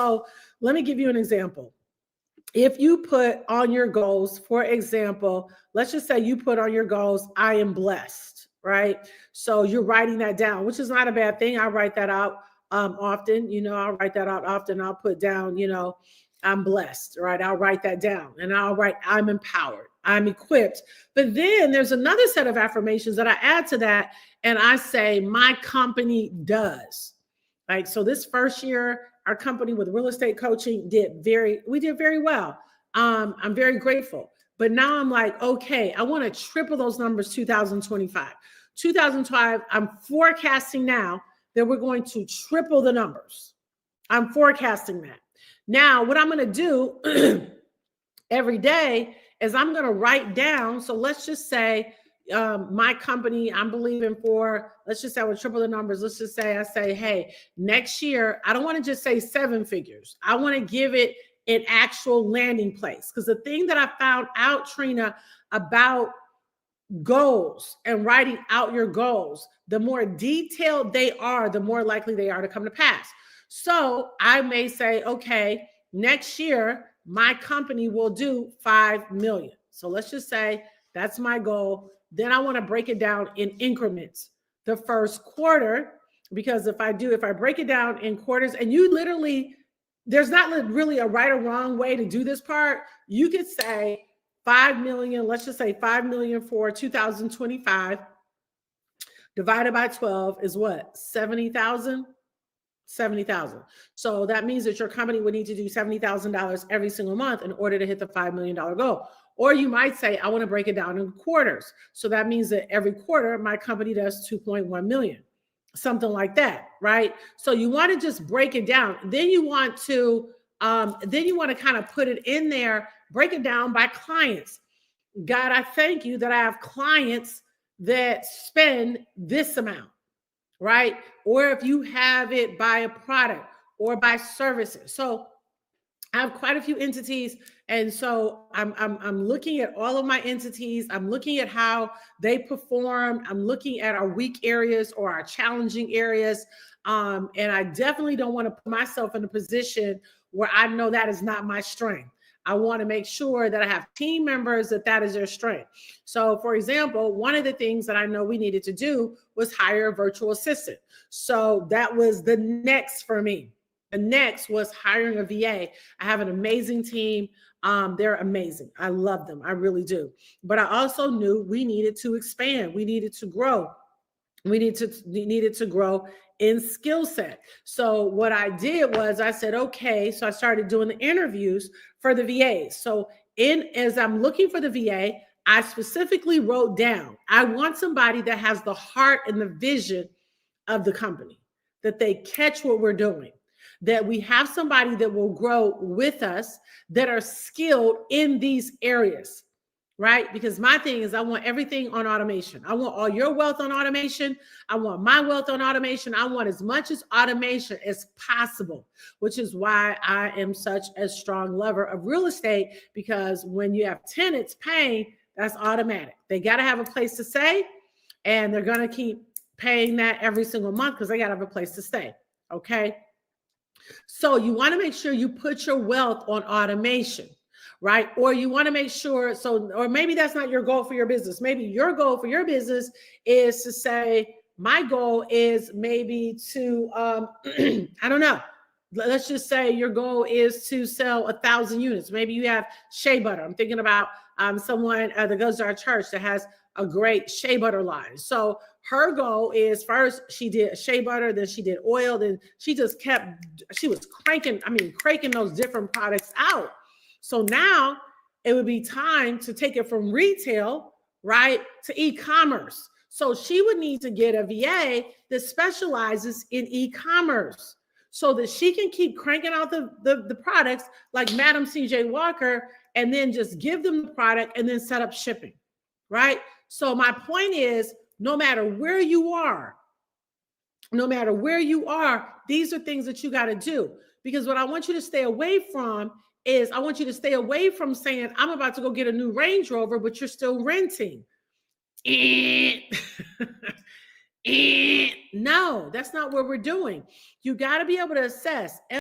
So let me give you an example. If you put on your goals, for example, let's just say you put on your goals, I am blessed, right? So you're writing that down, which is not a bad thing. I write that out often. I'll write that out often. I'll put down, I'm blessed, right? I'll write that down and I'll write, I'm empowered, I'm equipped. But then there's another set of affirmations that I add to that. And I say, my company does. Like, so this first year, our company with real estate coaching we did very well. I'm very grateful. But now I'm like, okay, I want to triple those numbers 2025. 2025, I'm forecasting now that we're going to triple the numbers. I'm forecasting that. Now, what I'm going to do every day is I'm going to write down. So let's just say my company, I'm believing for, let's just say I would triple the numbers. Let's just say I say, hey, next year, I don't want to just say 7 figures. I want to give it an actual landing place. Because the thing that I found out, Trina, about goals and writing out your goals, the more detailed they are, the more likely they are to come to pass. So I may say, okay, next year, my company will do 5 million. So let's just say that's my goal. Then I want to break it down in increments. The first quarter, because if I break it down in quarters, and you literally, there's not really a right or wrong way to do this part. You could say 5 million, let's just say 5 million for 2025 divided by 12 is what? 70,000? 70,000. So that means that your company would need to do $70,000 every single month in order to hit the $5 million goal. Or you might say, I want to break it down in quarters. So that means that every quarter, my company does 2.1 million, something like that, right? So you want to just break it down. Then you want to kind of put it in there, break it down by clients. God, I thank you that I have clients that spend this amount, right? Or if you have it by a product or by services. So I have quite a few entities. And so I'm looking at all of my entities. I'm looking at how they perform. I'm looking at our weak areas or our challenging areas. And I definitely don't want to put myself in a position where I know that is not my strength. I want to make sure that I have team members that is their strength. So for example, one of the things that I know we needed to do was hire a virtual assistant. So that was the next for me. The next was hiring a VA. I have an amazing team. They're amazing. I love them. I really do. But I also knew we needed to expand. We needed to grow. We needed to grow in skill set. So what I did was I said, okay, so I started doing the interviews for the VAs. So as I'm looking for the VA, I specifically wrote down, I want somebody that has the heart and the vision of the company, that they catch what we're doing, that we have somebody that will grow with us, that are skilled in these areas. Right? Because my thing is I want everything on automation. I want all your wealth on automation. I want my wealth on automation. I want as much as automation as possible, which is why I am such a strong lover of real estate, because when you have tenants paying, that's automatic. They got to have a place to stay, and they're going to keep paying that every single month because they got to have a place to stay. Okay. So you want to make sure you put your wealth on automation. Right? Or you want to make sure, or maybe that's not your goal for your business. Maybe your goal for your business is to say, my goal is maybe to, I don't know. Let's just say your goal is to sell 1,000 units. Maybe you have shea butter. I'm thinking about someone that goes to our church that has a great shea butter line. So her goal is, first she did shea butter, then she did oil, then she was cranking those different products out. So now it would be time to take it from retail, right, to e-commerce. So she would need to get a VA that specializes in e-commerce so that she can keep cranking out the products like Madam CJ Walker, and then just give them the product and then set up shipping, right? So my point is, no matter where you are, these are things that you got to do. Because what I want you to stay away from is, I want you to stay away from saying, I'm about to go get a new Range Rover, but you're still renting. No, that's not what we're doing. You got to be able to assess.